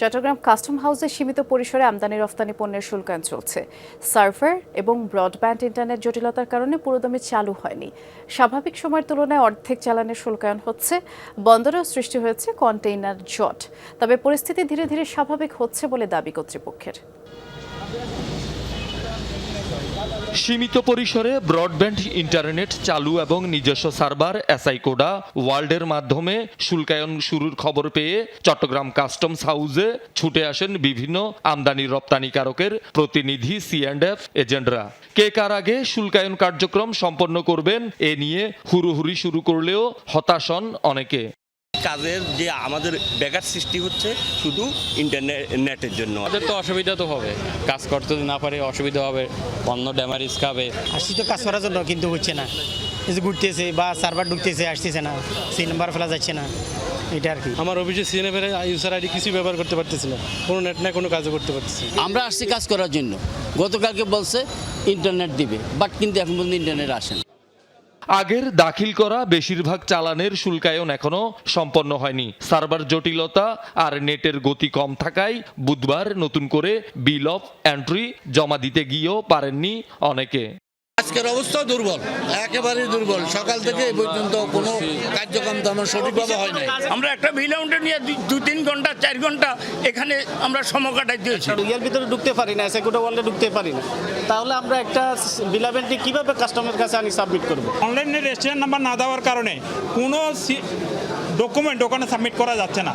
Chittagong custom হাউসে সীমিত পরিসরে আমদানি রফতানি পণ্যের শুল্কায়ন চলছে। সার্ভার এবং ব্রডব্যান্ড ইন্টারনেট জটিলতার কারণে পুরোদমে চালু হয়নি। স্বাভাবিক সময়ের তুলনায় অর্ধেক চালানের শুল্কায়ন হচ্ছে। বন্দরেও সৃষ্টি হয়েছে কন্টেইনার জট। তবে পরিস্থিতি ধীরে ধীরে স্বাভাবিক হচ্ছে বলে দাবি কর্তৃপক্ষের। সীমিত পরিসরে ব্রডব্যান্ড ইন্টারনেট চালু এবং নিজস্ব সার্ভার এসআইকোডা ওয়ার্ল্ডের মাধ্যমে শুল্কায়ন শুরুর খবর পেয়ে চট্টগ্রাম কাস্টমস হাউসে ছুটে আসেন বিভিন্ন আমদানি রপ্তানিকারকের প্রতিনিধি C&F এজেন্টরা। কে কার আগে শুল্কায়ন কার্যক্রম সম্পন্ন করবেন এ নিয়ে হুড়োহুড়ি শুরু করলেও হতাশ হন অনেকে। কাজের যে আমাদের ব্যাঘাত সৃষ্টি হচ্ছে শুধু ইন্টারনেটের জন্য। আমাদের তো অসুবিধা তো হবে, কাজ করতে না পারে অসুবিধা হবে, অন্য ড্যামারিজ খাবে। আসছি তো কাজ করার জন্য, কিন্তু হচ্ছে না, এই যে ঘুরতেছে বা সার্ভার ঢুকতেছে, আসতেছে না, সেই নাম্বার ফেলা যাচ্ছে না, এটা আর কি। আমার অফিসে CNF ইউজার আইডি কিছু ব্যবহার করতে পারতেছি না, কোনো নেট না কোনো কাজও করতে পারতেছি। আমরা আসছি কাজ করার জন্য, গতকালকে বলছে ইন্টারনেট দিবে, বাট কিন্তু এখন পর্যন্ত ইন্টারনেট আসেনি। আগের দাখিল করা বেশিরভাগ চালানের শুল্কায়ন এখনো সম্পন্ন হয়নি। সার্ভার জটিলতা আর নেটের গতি কম থাকায় বুধবার নতুন করে বিল অফ এন্ট্রি জমা দিতে গিয়েও পারেননি অনেকে। আজকের অবস্থা দুর্বল, একেবারেই দুর্বল। সকাল থেকে এই পর্যন্ত কোনো কার্যক্রম তো আমার সঠিকভাবে হয় নাই। আমরা একটা ভিলাউন্ডে নিয়ে 2-3 ঘন্টা 4 ঘন্টা এখানে আমরা সময় কাটাই দিয়েছি। ইয়ার ভিতরে ঢুকতে পারি না, এসআইকোডা ওয়ার্ল্ডে ঢুকতে পারি না, তাহলে আমরা একটা বিলাবেন্টি কিভাবে কাস্টমারের কাছে আমি সাবমিট করব? অনলাইনে রেজিস্ট্রেশন নাম্বার না দেওয়ার কারণে কোনো ডকুমেন্ট ওখানে সাবমিট করা যাচ্ছে না।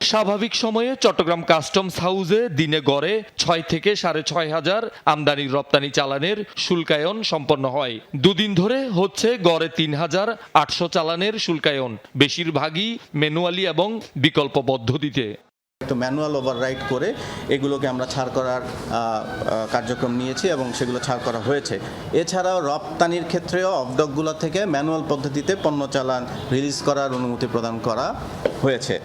স্বাভাবিক সময়ে চট্টগ্রাম কাস্টমস হাউসে দিনে গড়ে 6 থেকে 6,500 আমদানি রপ্তানি চালানের শুল্কায়ন সম্পন্ন হয়। দুদিন ধরে হচ্ছে গড়ে 3,800 চালানের শুল্কায়ন, বেশিরভাগই ম্যানুয়ালি এবং বিকল্প পদ্ধতিতে। একটু ম্যানুয়াল ওভাররাইড করে এগুলোকে আমরা ছাড় করার কার্যক্রম নিয়েছি এবং সেগুলো ছাড় করা হয়েছে। এছাড়াও রপ্তানির ক্ষেত্রেও অফডকগুলো থেকে ম্যানুয়াল পদ্ধতিতে পণ্য চালান রিলিজ করার অনুমতি প্রদান করা হয়েছে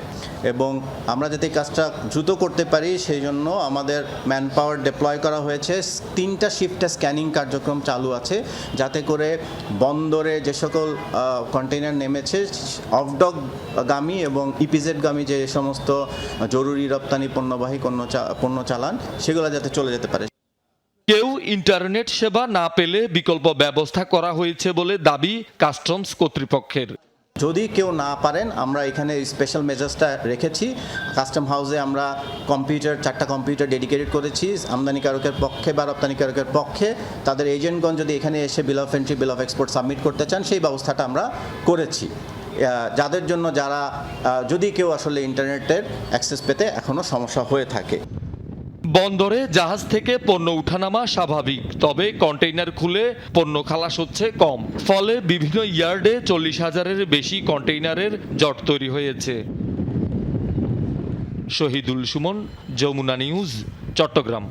এবং আমরা যাতে কাজটা দ্রুত করতে পারি সেই জন্য আমাদের ম্যান পাওয়ার ডিপ্লয় করা হয়েছে। 3টা শিফটে স্ক্যানিং কার্যক্রম চালু আছে, যাতে করে বন্দরে যে সকল কন্টেইনার নেমেছে অফডকগামী এবং ইপিজেডগামী যে সমস্ত জরুরি রপ্তানি পণ্যবাহী পণ্য চালান সেগুলো যাতে চলে যেতে পারে। কেউ ইন্টারনেট সেবা না পেলে বিকল্প ব্যবস্থা করা হয়েছে বলে দাবি কাস্টমস কর্তৃপক্ষের। যদি কেউ না পারেন, আমরা এখানে স্পেশাল মেজার্সটা রেখেছি। কাস্টম হাউসে আমরা 4টা কম্পিউটার ডেডিকেটেড করেছি আমদানিকারকের পক্ষে বা রপ্তানিকারকের পক্ষে। তাদের এজেন্টগণ যদি এখানে এসে বিল of entry, bill of export submit করতে চান, সেই ব্যবস্থাটা আমরা করেছি, যাদের জন্য যারা যদি কেউ আসলে ইন্টারনেটের অ্যাক্সেস পেতে এখনও সমস্যা হয়ে থাকে। বন্দরে জাহাজ থেকে পণ্য উঠানামা স্বাভাবিক, তবে কন্টেইনার খুলে পণ্য খালাস হচ্ছে কম। ফলে বিভিন্ন ইয়ার্ডে 40,000-এর বেশি কন্টেইনারের জট তৈরি হয়েছে। শহীদুল সুমন, যমুনা নিউজ, চট্টগ্রাম।